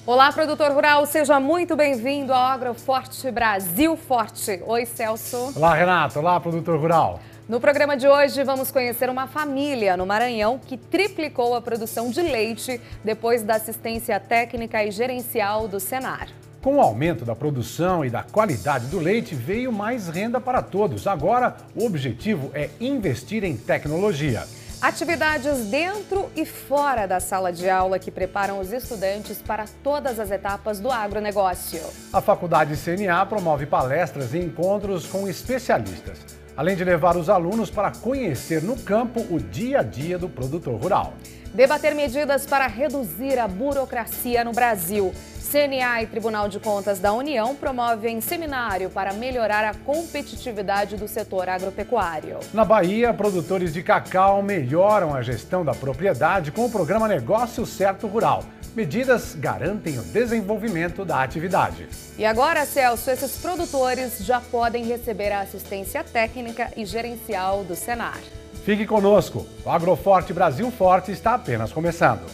Olá, produtor rural, seja muito bem-vindo ao Agroforte Brasil Forte. Oi, Celso. Olá, Renato. Olá, produtor rural. No programa de hoje, vamos conhecer uma família no Maranhão que triplicou a produção de leite depois da assistência técnica e gerencial do Senar. Com o aumento da produção e da qualidade do leite, veio mais renda para todos. Agora, o objetivo é investir em tecnologia. Atividades dentro e fora da sala de aula que preparam os estudantes para todas as etapas do agronegócio. A Faculdade CNA promove palestras e encontros com especialistas, além de levar os alunos para conhecer no campo o dia a dia do produtor rural. Debater medidas para reduzir a burocracia no Brasil. CNA e Tribunal de Contas da União promovem seminário para melhorar a competitividade do setor agropecuário. Na Bahia, produtores de cacau melhoram a gestão da propriedade com o programa Negócio Certo Rural. Medidas garantem o desenvolvimento da atividade. E agora, Celso, esses produtores já podem receber a assistência técnica e gerencial do Senar. Fique conosco, o Agroforte Brasil Forte está apenas começando.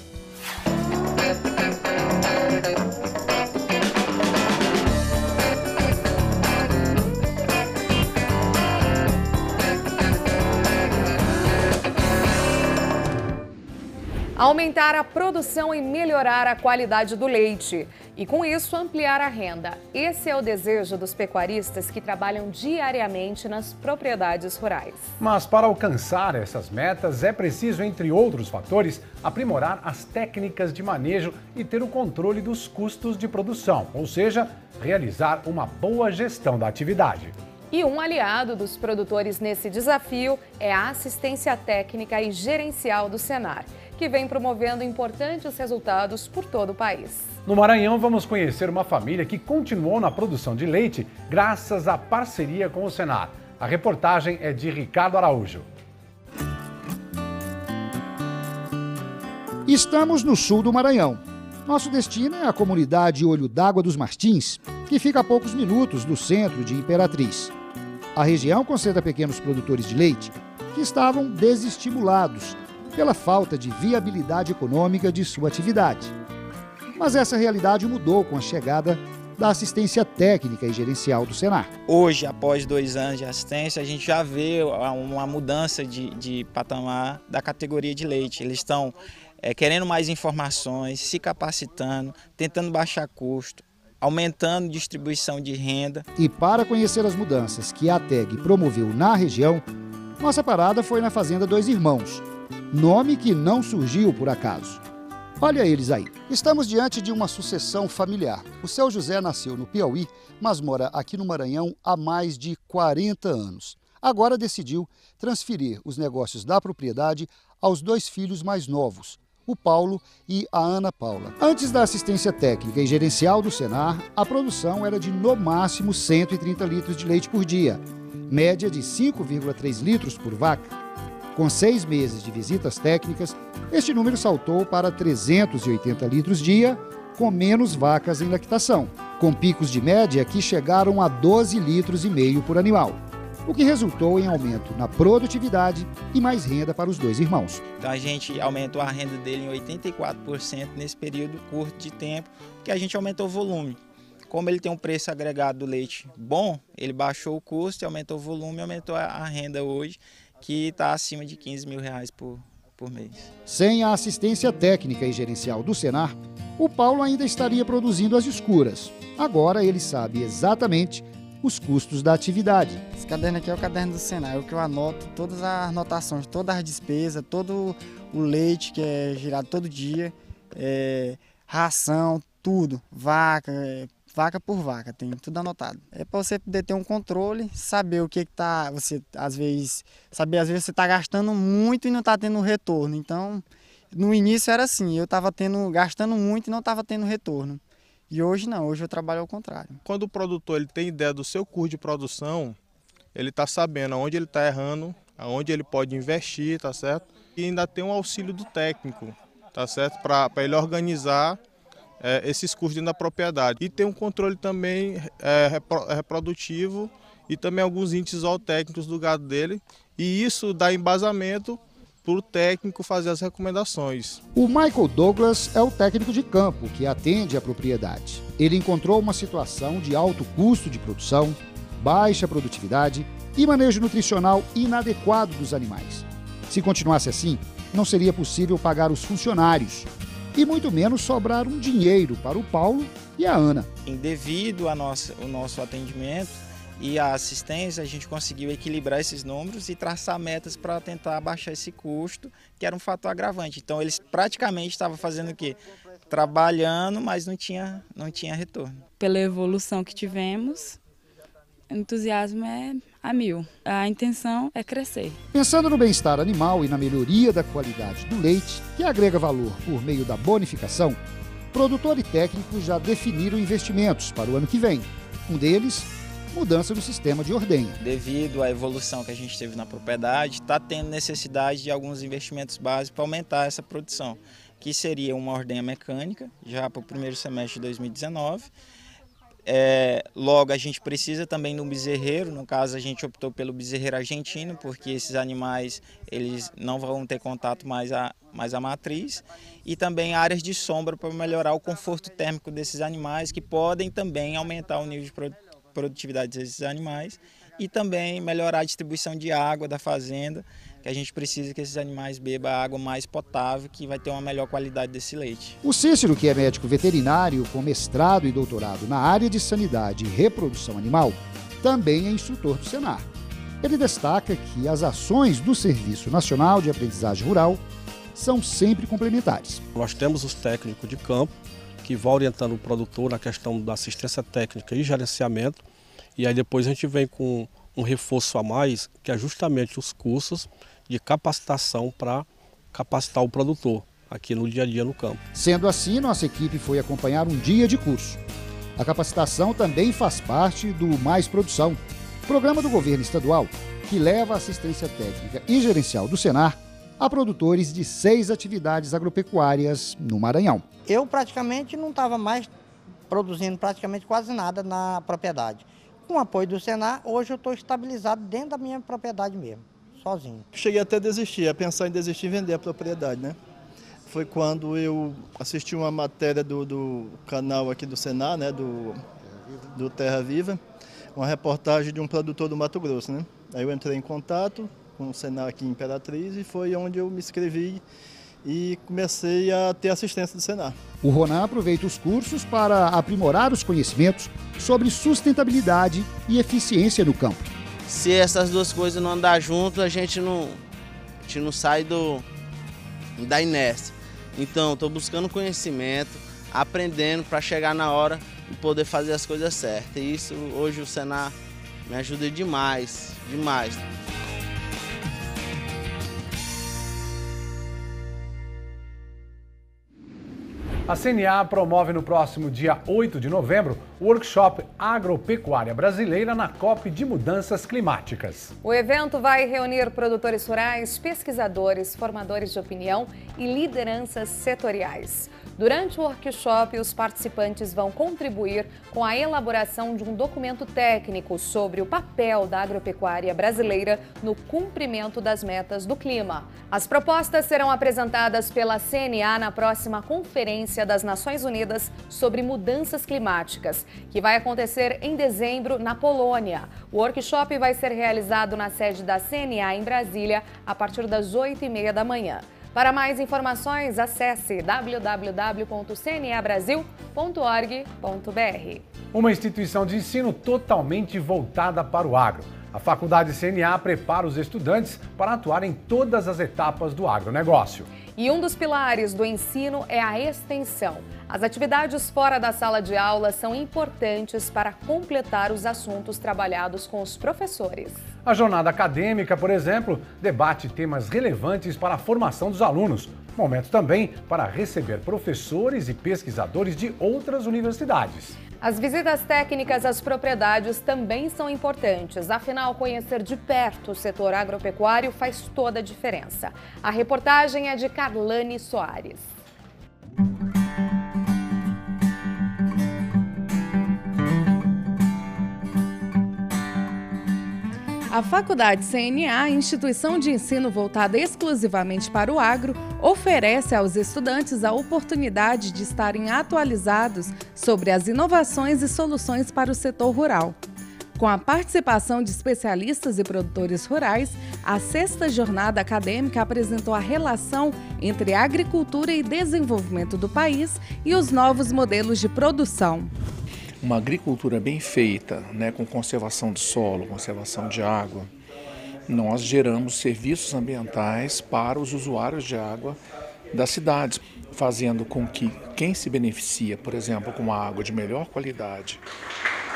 Aumentar a produção e melhorar a qualidade do leite. E com isso, ampliar a renda. Esse é o desejo dos pecuaristas que trabalham diariamente nas propriedades rurais. Mas para alcançar essas metas, é preciso, entre outros fatores, aprimorar as técnicas de manejo e ter o controle dos custos de produção, ou seja, realizar uma boa gestão da atividade. E um aliado dos produtores nesse desafio é a assistência técnica e gerencial do Senar, que vem promovendo importantes resultados por todo o país. No Maranhão, vamos conhecer uma família que continuou na produção de leite graças à parceria com o Senar. A reportagem é de Ricardo Araújo. Estamos no sul do Maranhão. Nosso destino é a comunidade Olho d'Água dos Martins, que fica a poucos minutos do centro de Imperatriz. A região concentra pequenos produtores de leite que estavam desestimulados pela falta de viabilidade econômica de sua atividade. Mas essa realidade mudou com a chegada da assistência técnica e gerencial do Senar. Hoje, após 2 anos de assistência, a gente já vê uma mudança de patamar da categoria de leite. Eles estão querendo mais informações, se capacitando, tentando baixar custo, aumentando distribuição de renda. E para conhecer as mudanças que a ATEG promoveu na região, nossa parada foi na Fazenda Dois Irmãos, nome que não surgiu por acaso. Olha eles aí. Estamos diante de uma sucessão familiar. O seu José nasceu no Piauí, mas mora aqui no Maranhão há mais de 40 anos. Agora decidiu transferir os negócios da propriedade aos 2 filhos mais novos, o Paulo e a Ana Paula. Antes da assistência técnica e gerencial do Senar, a produção era de no máximo 130 litros de leite por dia, média de 5,3 litros por vaca. Com 6 meses de visitas técnicas, este número saltou para 380 litros dia, com menos vacas em lactação, com picos de média que chegaram a 12,5 litros por animal, o que resultou em aumento na produtividade e mais renda para os 2 irmãos. Então a gente aumentou a renda dele em 84% nesse período curto de tempo, porque a gente aumentou o volume. Como ele tem um preço agregado do leite bom, ele baixou o custo, aumentou o volume e aumentou a renda hoje, que está acima de R$15 mil por mês. Sem a assistência técnica e gerencial do Senar, o Paulo ainda estaria produzindo às escuras. Agora ele sabe exatamente os custos da atividade. Esse caderno aqui é o caderno do Senar, é o que eu anoto todas as anotações, todas as despesas, todo o leite que é girado todo dia, ração, tudo, vaca, vaca por vaca, tem tudo anotado. É para você poder ter um controle, saber o que tá, você às vezes você está gastando muito e não está tendo retorno. Então, no início era assim, eu estava gastando muito e não estava tendo retorno. E hoje não, hoje eu trabalho ao contrário. Quando o produtor ele tem ideia do seu custo de produção, ele está sabendo aonde ele está errando, aonde ele pode investir, tá certo? E ainda tem um auxílio do técnico, tá certo? Para ele organizar esses custos dentro da propriedade. E tem um controle também reprodutivo e também alguns índices zootécnicos do gado dele. E isso dá embasamento para o técnico fazer as recomendações. O Michael Douglas é o técnico de campo que atende a propriedade. Ele encontrou uma situação de alto custo de produção, baixa produtividade e manejo nutricional inadequado dos animais. Se continuasse assim, não seria possível pagar os funcionários e muito menos sobrar um dinheiro para o Paulo e a Ana. Devido ao nosso atendimento e a assistência, a gente conseguiu equilibrar esses números e traçar metas para tentar abaixar esse custo, que era um fator agravante. Então eles praticamente estavam fazendo o quê? Trabalhando, mas não tinha retorno. Pela evolução que tivemos, o entusiasmo é a mil. A intenção é crescer. Pensando no bem-estar animal e na melhoria da qualidade do leite, que agrega valor por meio da bonificação, produtor e técnico já definiram investimentos para o ano que vem. Um deles, mudança no sistema de ordenha. Devido à evolução que a gente teve na propriedade, está tendo necessidade de alguns investimentos básicos para aumentar essa produção, que seria uma ordenha mecânica, já para o primeiro semestre de 2019. Logo, a gente precisa também de um bezerreiro. No caso, a gente optou pelo bezerreiro argentino, porque esses animais eles não vão ter contato mais a matriz. E também áreas de sombra para melhorar o conforto térmico desses animais, que podem também aumentar o nível de produtividade desses animais e também melhorar a distribuição de água da fazenda, que a gente precisa que esses animais bebam água mais potável, que vai ter uma melhor qualidade desse leite. O Cícero, que é médico veterinário com mestrado e doutorado na área de sanidade e reprodução animal, também é instrutor do Senar. Ele destaca que as ações do Serviço Nacional de Aprendizagem Rural são sempre complementares. Nós temos os técnicos de campo, que vão orientando o produtor na questão da assistência técnica e gerenciamento, e aí depois a gente vem com um reforço a mais, que é justamente os cursos de capacitação para capacitar o produtor aqui no dia a dia no campo. Sendo assim, nossa equipe foi acompanhar um dia de curso. A capacitação também faz parte do Mais Produção, programa do governo estadual que leva assistência técnica e gerencial do Senar a produtores de 6 atividades agropecuárias no Maranhão. Eu praticamente não estava mais produzindo praticamente quase nada na propriedade. Com o apoio do Senar, hoje eu estou estabilizado dentro da minha propriedade mesmo, sozinho. Cheguei até a desistir, a pensar em desistir e vender a propriedade, né? Foi quando eu assisti uma matéria do canal aqui do Senar, né? do Terra Viva, uma reportagem de um produtor do Mato Grosso, né? Aí eu entrei em contato com o Senar aqui em Imperatriz e foi onde eu me inscrevi e comecei a ter assistência do Senar. O Ronan aproveita os cursos para aprimorar os conhecimentos sobre sustentabilidade e eficiência no campo. Se essas duas coisas não andar junto, a gente não sai da inércia. Então, estou buscando conhecimento, aprendendo para chegar na hora e poder fazer as coisas certas. E isso, hoje, o Senar me ajuda demais, demais. A CNA promove no próximo dia 8 de novembro o workshop Agropecuária Brasileira na COP de Mudanças Climáticas. O evento vai reunir produtores rurais, pesquisadores, formadores de opinião e lideranças setoriais. Durante o workshop, os participantes vão contribuir com a elaboração de um documento técnico sobre o papel da agropecuária brasileira no cumprimento das metas do clima. As propostas serão apresentadas pela CNA na próxima Conferência das Nações Unidas sobre Mudanças Climáticas, que vai acontecer em dezembro na Polônia. O workshop vai ser realizado na sede da CNA em Brasília a partir das 8h30 da manhã. Para mais informações, acesse www.cnabrasil.org.br. Uma instituição de ensino totalmente voltada para o agro. A Faculdade CNA prepara os estudantes para atuar em todas as etapas do agronegócio. E um dos pilares do ensino é a extensão. As atividades fora da sala de aula são importantes para completar os assuntos trabalhados com os professores. A jornada acadêmica, por exemplo, debate temas relevantes para a formação dos alunos. Momento também para receber professores e pesquisadores de outras universidades. As visitas técnicas às propriedades também são importantes, afinal, conhecer de perto o setor agropecuário faz toda a diferença. A reportagem é de Carlane Soares. A Faculdade CNA, instituição de ensino voltada exclusivamente para o agro, oferece aos estudantes a oportunidade de estarem atualizados sobre as inovações e soluções para o setor rural. Com a participação de especialistas e produtores rurais, a 6ª jornada acadêmica apresentou a relação entre agricultura e desenvolvimento do país e os novos modelos de produção. Uma agricultura bem feita, com conservação de solo, conservação de água, nós geramos serviços ambientais para os usuários de água das cidades, fazendo com que quem se beneficia, por exemplo, com uma água de melhor qualidade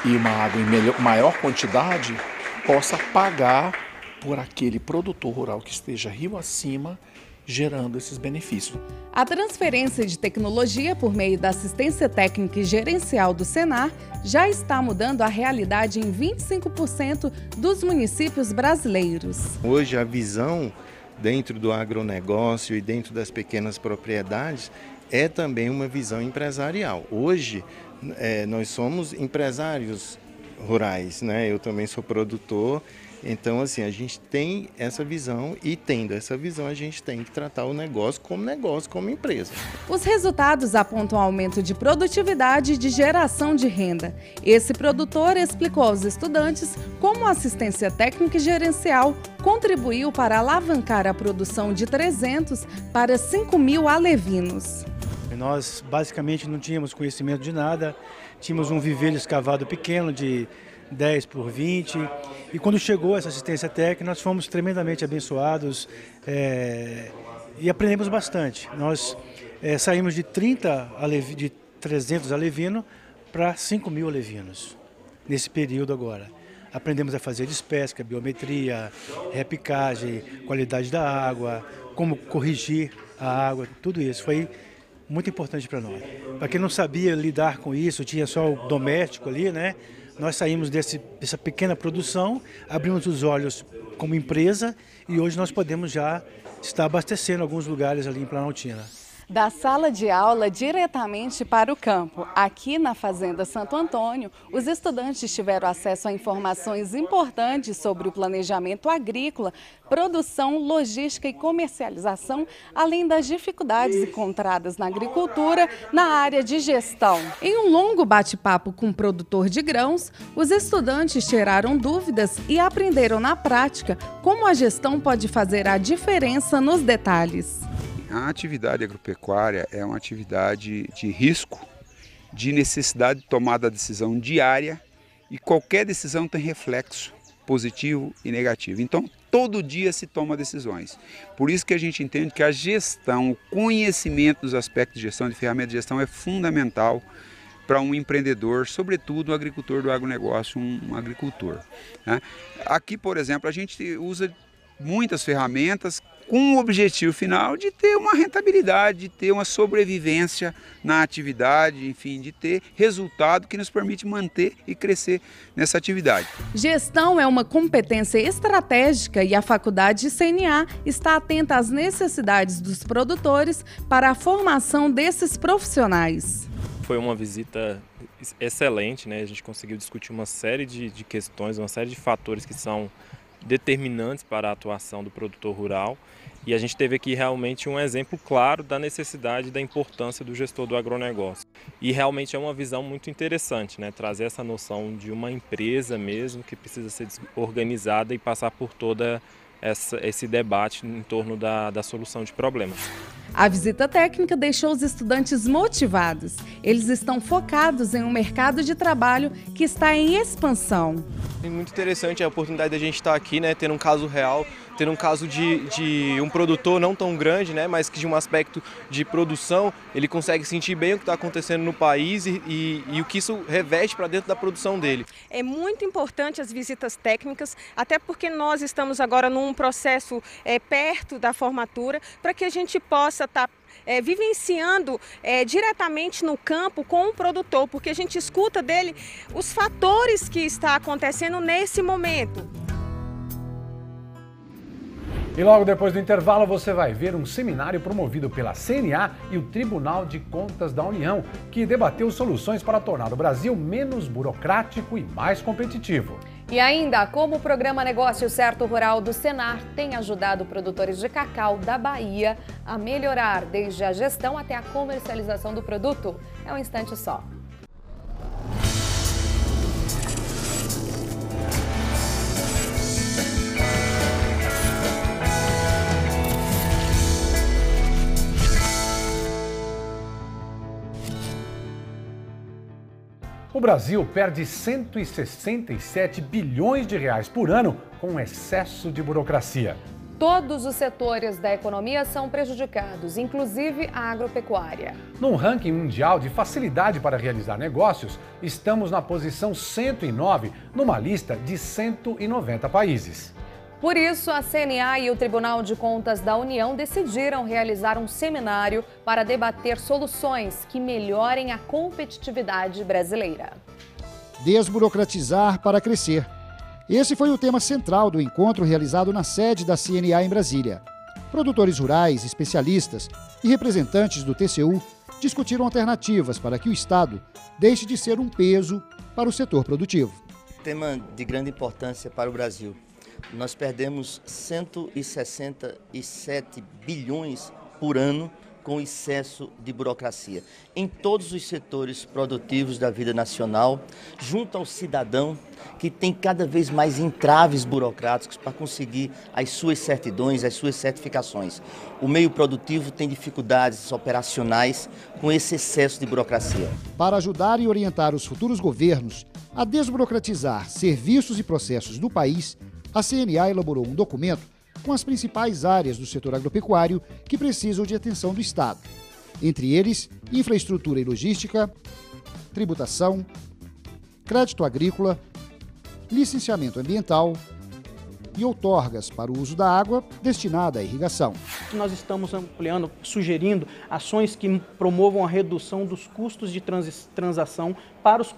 e uma água em maior quantidade, possa pagar por aquele produtor rural que esteja rio acima, gerando esses benefícios. A transferência de tecnologia por meio da assistência técnica e gerencial do Senar já está mudando a realidade em 25% dos municípios brasileiros. Hoje a visão dentro do agronegócio e dentro das pequenas propriedades é também uma visão empresarial. Hoje nós somos empresários rurais, Eu também sou produtor. Então, assim, a gente tem essa visão e, tendo essa visão, a gente tem que tratar o negócio, como empresa. Os resultados apontam aumento de produtividade e de geração de renda. Esse produtor explicou aos estudantes como a assistência técnica e gerencial contribuiu para alavancar a produção de 300 para 5.000 alevinos. Nós, basicamente, não tínhamos conhecimento de nada, tínhamos um viveiro escavado pequeno de 10 por 20, e quando chegou essa assistência técnica, nós fomos tremendamente abençoados e aprendemos bastante. Nós saímos de 300 alevinos para 5.000 alevinos, nesse período agora. Aprendemos a fazer despesca, biometria, repicagem, qualidade da água, como corrigir a água, tudo isso foi muito importante para nós. Para quem não sabia lidar com isso, tinha só o doméstico ali, Nós saímos dessa pequena produção, abrimos os olhos como empresa e hoje nós podemos já estar abastecendo alguns lugares ali em Planaltina. Da sala de aula diretamente para o campo. Aqui na Fazenda Santo Antônio, os estudantes tiveram acesso a informações importantes sobre o planejamento agrícola, produção, logística e comercialização, além das dificuldades encontradas na agricultura na área de gestão. Em um longo bate-papo com o produtor de grãos, os estudantes tiraram dúvidas e aprenderam na prática como a gestão pode fazer a diferença nos detalhes. A atividade agropecuária é uma atividade de risco, de necessidade de tomada de decisão diária, e qualquer decisão tem reflexo positivo e negativo. Então, todo dia se toma decisões. Por isso que a gente entende que a gestão, o conhecimento dos aspectos de gestão, de ferramentas de gestão é fundamental para um empreendedor, sobretudo um agricultor do agronegócio, um agricultor. Aqui, por exemplo, a gente usa muitas ferramentas com o objetivo final de ter uma rentabilidade, de ter uma sobrevivência na atividade, enfim, de ter resultado que nos permite manter e crescer nessa atividade. Gestão é uma competência estratégica e a Faculdade CNA está atenta às necessidades dos produtores para a formação desses profissionais. Foi uma visita excelente, A gente conseguiu discutir uma série de questões, uma série de fatores que são determinantes para a atuação do produtor rural, e a gente teve aqui realmente um exemplo claro da necessidade e da importância do gestor do agronegócio. E realmente é uma visão muito interessante, trazer essa noção de uma empresa mesmo que precisa ser organizada e passar por toda esse debate em torno da solução de problemas. A visita técnica deixou os estudantes motivados. Eles estão focados em um mercado de trabalho que está em expansão. É muito interessante a oportunidade da gente estar aqui, tendo um caso real, tendo um caso de um produtor não tão grande, mas que de um aspecto de produção, ele consegue sentir bem o que está acontecendo no país e o que isso reveste para dentro da produção dele. É muito importante as visitas técnicas, até porque nós estamos agora num processo perto da formatura, para que a gente possa estar vivenciando diretamente no campo com o produtor, porque a gente escuta dele os fatores que está acontecendo nesse momento. E logo depois do intervalo você vai ver um seminário promovido pela CNA e o Tribunal de Contas da União, que debateu soluções para tornar o Brasil menos burocrático e mais competitivo. E ainda, como o programa Negócio Certo Rural do Senar tem ajudado produtores de cacau da Bahia a melhorar desde a gestão até a comercialização do produto. É um instante só. O Brasil perde 167 bilhões de reais por ano com excesso de burocracia. Todos os setores da economia são prejudicados, inclusive a agropecuária. Num ranking mundial de facilidade para realizar negócios, estamos na posição 109, numa lista de 190 países. Por isso, a CNA e o Tribunal de Contas da União decidiram realizar um seminário para debater soluções que melhorem a competitividade brasileira. Desburocratizar para crescer. Esse foi o tema central do encontro realizado na sede da CNA em Brasília. Produtores rurais, especialistas e representantes do TCU discutiram alternativas para que o Estado deixe de ser um peso para o setor produtivo. Tema de grande importância para o Brasil. Nós perdemos 167 bilhões por ano com excesso de burocracia em todos os setores produtivos da vida nacional, junto ao cidadão que tem cada vez mais entraves burocráticos para conseguir as suas certidões, as suas certificações. O meio produtivo tem dificuldades operacionais com esse excesso de burocracia. Para ajudar e orientar os futuros governos a desburocratizar serviços e processos do país, a CNA elaborou um documento com as principais áreas do setor agropecuário que precisam de atenção do Estado. Entre eles, infraestrutura e logística, tributação, crédito agrícola, licenciamento ambiental e outorgas para o uso da água destinada à irrigação. Nós estamos ampliando, sugerindo ações que promovam a redução dos custos de transação para os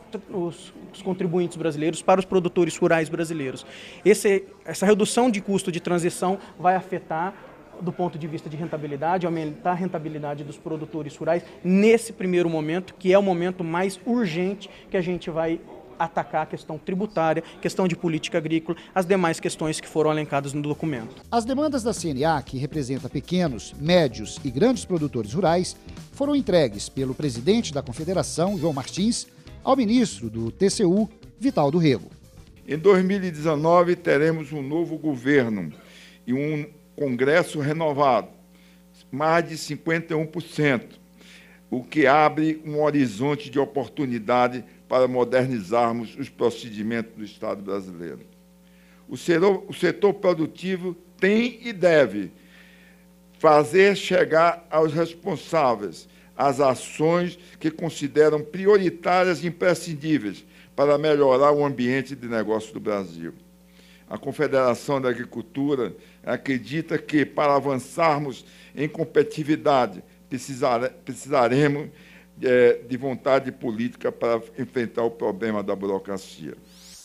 contribuintes brasileiros, para os produtores rurais brasileiros. Essa redução de custo de transição vai afetar, do ponto de vista de rentabilidade, aumentar a rentabilidade dos produtores rurais nesse primeiro momento, que é o momento mais urgente que a gente vai atacar a questão tributária, questão de política agrícola, as demais questões que foram elencadas no documento. As demandas da CNA, que representa pequenos, médios e grandes produtores rurais, foram entregues pelo presidente da Confederação, João Martins, ao ministro do TCU, Vital do Rego. Em 2019, teremos um novo governo e um Congresso renovado, mais de 51%, o que abre um horizonte de oportunidade para modernizarmos os procedimentos do Estado brasileiro. O setor produtivo tem e deve fazer chegar aos responsáveis as ações que consideram prioritárias e imprescindíveis para melhorar o ambiente de negócio do Brasil. A Confederação da Agricultura acredita que, para avançarmos em competitividade, precisaremos de vontade política para enfrentar o problema da burocracia.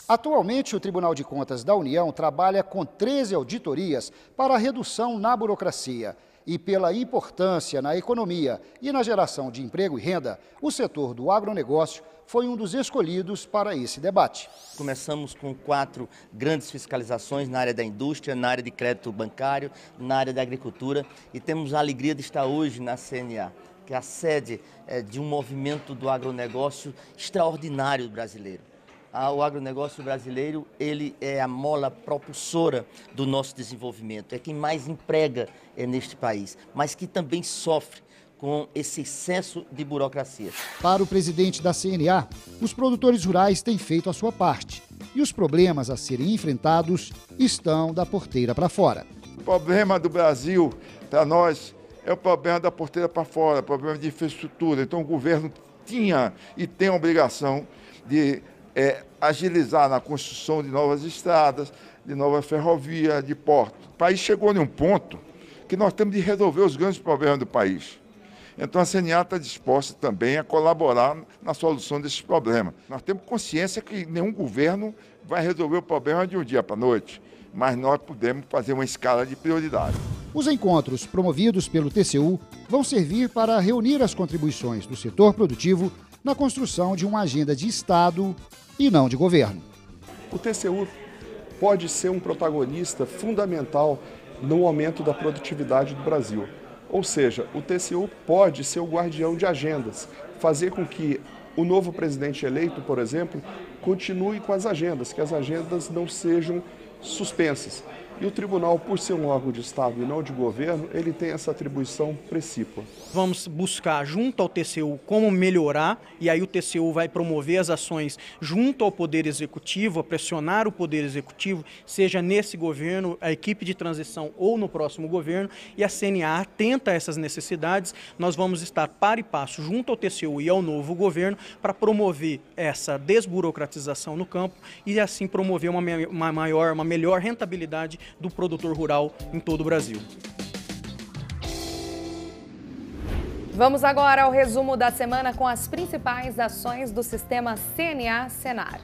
Atualmente, o Tribunal de Contas da União trabalha com 13 auditorias para a redução na burocracia. E pela importância na economia e na geração de emprego e renda, o setor do agronegócio foi um dos escolhidos para esse debate. Começamos com 4 grandes fiscalizações na área da indústria, na área de crédito bancário, na área da agricultura, e temos a alegria de estar hoje na CNA, que é a sede de um movimento do agronegócio extraordinário brasileiro. O agronegócio brasileiro, ele é a mola propulsora do nosso desenvolvimento, é quem mais emprega neste país, mas que também sofre com esse excesso de burocracia. Para o presidente da CNA, os produtores rurais têm feito a sua parte e os problemas a serem enfrentados estão da porteira para fora. O problema do Brasil, para nós, é o problema da porteira para fora, o problema de infraestrutura. Então o governo tinha e tem a obrigação de agilizar na construção de novas estradas, de novas ferrovias, de portos. O país chegou em um ponto que nós temos de resolver os grandes problemas do país. Então a CNA está disposta também a colaborar na solução desses problemas. Nós temos consciência que nenhum governo vai resolver o problema de um dia para a noite, mas nós podemos fazer uma escala de prioridade. Os encontros promovidos pelo TCU vão servir para reunir as contribuições do setor produtivo na construção de uma agenda de Estado e não de governo. O TCU pode ser um protagonista fundamental no aumento da produtividade do Brasil. Ou seja, o TCU pode ser o guardião de agendas, fazer com que o novo presidente eleito, por exemplo, continue com as agendas, que as agendas não sejam suspensas. E o tribunal, por ser um órgão de Estado e não de governo, ele tem essa atribuição precípua. Vamos buscar junto ao TCU como melhorar, e aí o TCU vai promover as ações junto ao Poder Executivo, a pressionar o Poder Executivo, seja nesse governo, a equipe de transição ou no próximo governo, e a CNA atenta a essas necessidades. Nós vamos estar par e passo junto ao TCU e ao novo governo para promover essa desburocratização no campo e assim promover uma melhor rentabilidade do produtor rural em todo o Brasil. Vamos agora ao resumo da semana com as principais ações do sistema CNA-Senar.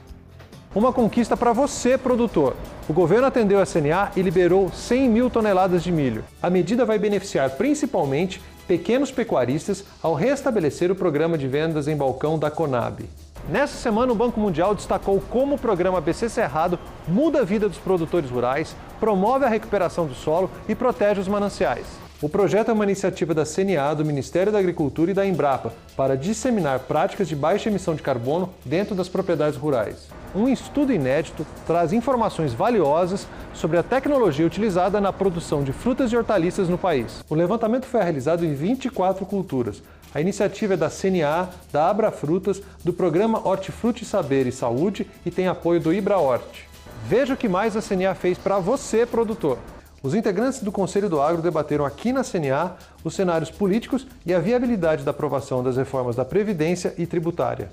Uma conquista para você, produtor. O governo atendeu a CNA e liberou 100 mil toneladas de milho. A medida vai beneficiar principalmente pequenos pecuaristas ao restabelecer o programa de vendas em balcão da Conab. Nessa semana, o Banco Mundial destacou como o programa BC Cerrado muda a vida dos produtores rurais, promove a recuperação do solo e protege os mananciais. O projeto é uma iniciativa da CNA, do Ministério da Agricultura e da Embrapa para disseminar práticas de baixa emissão de carbono dentro das propriedades rurais. Um estudo inédito traz informações valiosas sobre a tecnologia utilizada na produção de frutas e hortaliças no país. O levantamento foi realizado em 24 culturas. A iniciativa é da CNA, da Abra Frutas, do programa Hortifruti Saber e Saúde e tem apoio do IbraHort. Veja o que mais a CNA fez para você, produtor. Os integrantes do Conselho do Agro debateram aqui na CNA os cenários políticos e a viabilidade da aprovação das reformas da Previdência e tributária.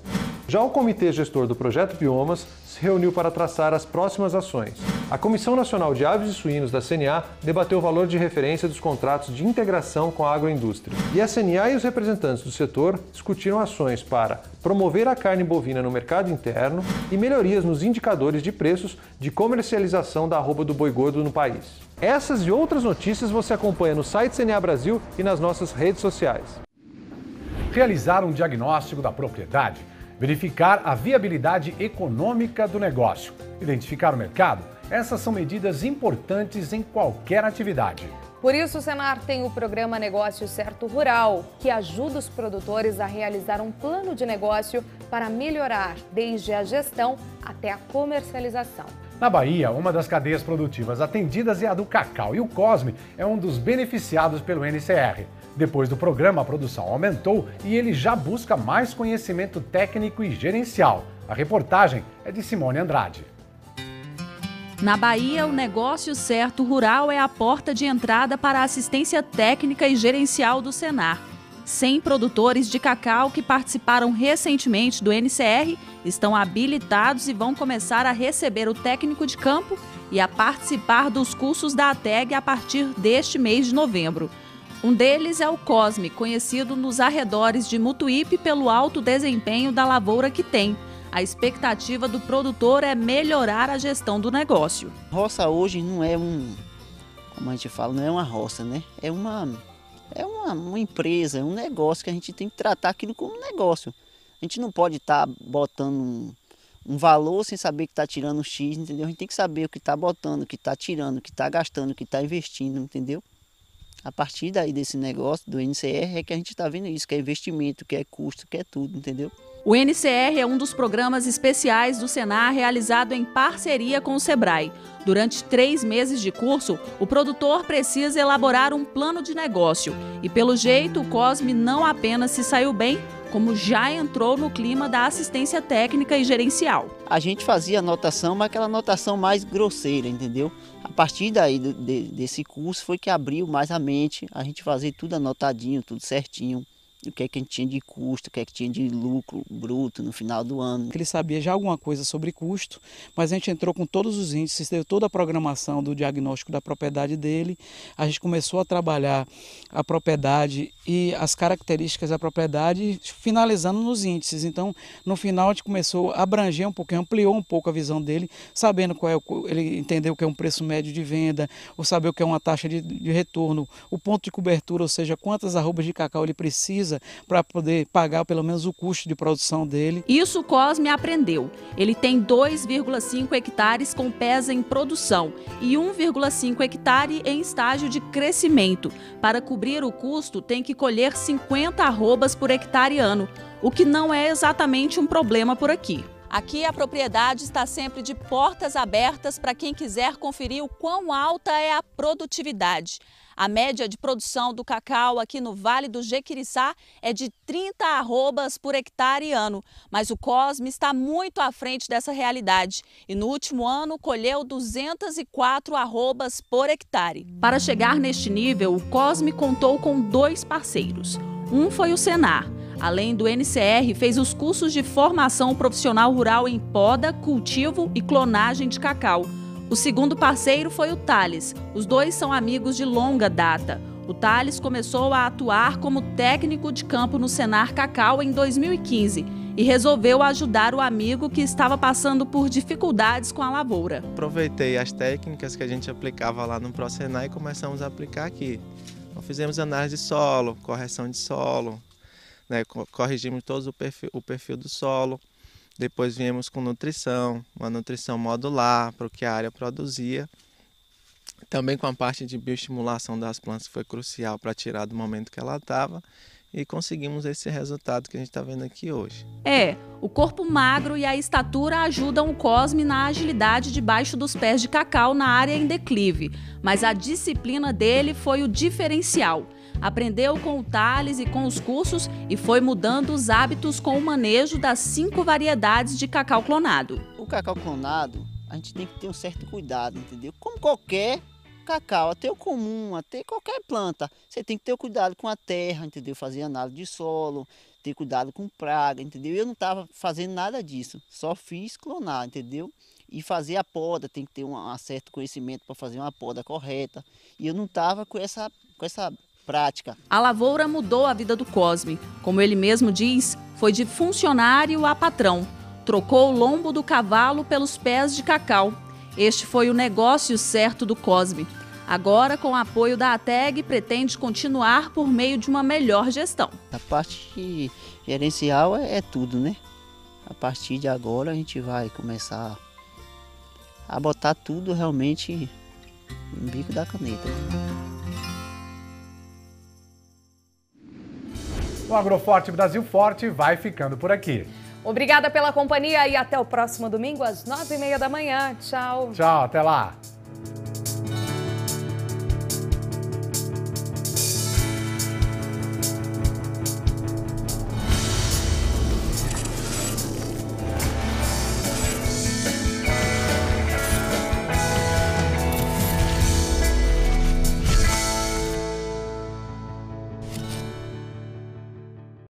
Já o Comitê Gestor do Projeto Biomas se reuniu para traçar as próximas ações. A Comissão Nacional de Aves e Suínos da CNA debateu o valor de referência dos contratos de integração com a agroindústria. E a CNA e os representantes do setor discutiram ações para promover a carne bovina no mercado interno e melhorias nos indicadores de preços de comercialização da arroba do boi gordo no país. Essas e outras notícias você acompanha no site CNA Brasil e nas nossas redes sociais. Realizar um diagnóstico da propriedade, verificar a viabilidade econômica do negócio, identificar o mercado, essas são medidas importantes em qualquer atividade. Por isso, o Senar tem o programa Negócio Certo Rural, que ajuda os produtores a realizar um plano de negócio para melhorar desde a gestão até a comercialização. Na Bahia, uma das cadeias produtivas atendidas é a do cacau e o Cosme é um dos beneficiados pelo NCR. Depois do programa, a produção aumentou e ele já busca mais conhecimento técnico e gerencial. A reportagem é de Simone Andrade. Na Bahia, o Negócio Certo Rural é a porta de entrada para a assistência técnica e gerencial do Senar. 100 produtores de cacau que participaram recentemente do NCR estão habilitados e vão começar a receber o técnico de campo e a participar dos cursos da ATEG a partir deste mês de novembro. Um deles é o Cosme, conhecido nos arredores de Mutuípe pelo alto desempenho da lavoura que tem. A expectativa do produtor é melhorar a gestão do negócio. Roça hoje não é como a gente fala, não é uma roça, né? É uma empresa, é um negócio que a gente tem que tratar aquilo como negócio. A gente não pode estar botando um valor sem saber que está tirando X, entendeu? A gente tem que saber o que está botando, o que está tirando, o que está gastando, o que está investindo, entendeu? A partir daí desse negócio do NCR é que a gente está vendo isso, que é investimento, que é custo, que é tudo, entendeu? O NCR é um dos programas especiais do Senar realizado em parceria com o Sebrae. Durante 3 meses de curso, o produtor precisa elaborar um plano de negócio. E pelo jeito, o Cosme não apenas se saiu bem, como já entrou no clima da assistência técnica e gerencial. A gente fazia anotação, mas aquela anotação mais grosseira, entendeu? A partir daí desse curso foi que abriu mais a mente, a gente fazer tudo anotadinho, tudo certinho. O que é que a gente tinha de custo, o que é que tinha de lucro bruto no final do ano. Ele sabia já alguma coisa sobre custo, mas a gente entrou com todos os índices, deu toda a programação do diagnóstico da propriedade dele, a gente começou a trabalhar a propriedade e as características da propriedade, finalizando nos índices. Então, no final, a gente começou a abranger um pouquinho, ampliou um pouco a visão dele, sabendo qual é ele entendeu o que é um preço médio de venda, ou saber o que é uma taxa de retorno, o ponto de cobertura, ou seja, quantas arrobas de cacau ele precisa precisa para poder pagar pelo menos o custo de produção dele. Isso o Cosme aprendeu. Ele tem 2,5 hectares com pés em produção e 1,5 hectare em estágio de crescimento. Para cobrir o custo, tem que colher 50 arrobas por hectare ano, o que não é exatamente um problema por aqui. Aqui a propriedade está sempre de portas abertas para quem quiser conferir o quão alta é a produtividade. A média de produção do cacau aqui no Vale do Jequiriçá é de 30 arrobas por hectare ano, mas o Cosme está muito à frente dessa realidade e no último ano colheu 204 arrobas por hectare. Para chegar neste nível, o Cosme contou com 2 parceiros. Um foi o Senar. Além do NCR, fez os cursos de formação profissional rural em poda, cultivo e clonagem de cacau. O segundo parceiro foi o Thales. Os dois são amigos de longa data. O Thales começou a atuar como técnico de campo no Senar Cacau em 2015 e resolveu ajudar o amigo que estava passando por dificuldades com a lavoura. Aproveitei as técnicas que a gente aplicava lá no ProSenar e começamos a aplicar aqui. Então, fizemos análise de solo, correção de solo, né, corrigimos todo o perfil do solo, depois viemos com nutrição, uma nutrição modular para o que a área produzia, também com a parte de bioestimulação das plantas que foi crucial para tirar do momento que ela estava e conseguimos esse resultado que a gente está vendo aqui hoje. O corpo magro e a estatura ajudam o Cosme na agilidade debaixo dos pés de cacau na área em declive, mas a disciplina dele foi o diferencial. Aprendeu com o Thales e com os cursos e foi mudando os hábitos com o manejo das 5 variedades de cacau clonado. O cacau clonado, a gente tem que ter um certo cuidado, entendeu? Como qualquer cacau, até o comum, até qualquer planta, você tem que ter cuidado com a terra, entendeu? Fazer análise de solo, ter cuidado com praga, entendeu? Eu não estava fazendo nada disso, só fiz clonar, entendeu? E fazer a poda, tem que ter um certo conhecimento para fazer uma poda correta. E eu não estava com essa prática. A lavoura mudou a vida do Cosme. Como ele mesmo diz, foi de funcionário a patrão. Trocou o lombo do cavalo pelos pés de cacau. Este foi o negócio certo do Cosme. Agora, com o apoio da ATEG, pretende continuar por meio de uma melhor gestão. A parte gerencial é tudo, né? A partir de agora a gente vai começar a botar tudo realmente no bico da caneta. O Agroforte Brasil Forte vai ficando por aqui. Obrigada pela companhia e até o próximo domingo às 9h30 da manhã. Tchau. Tchau, até lá.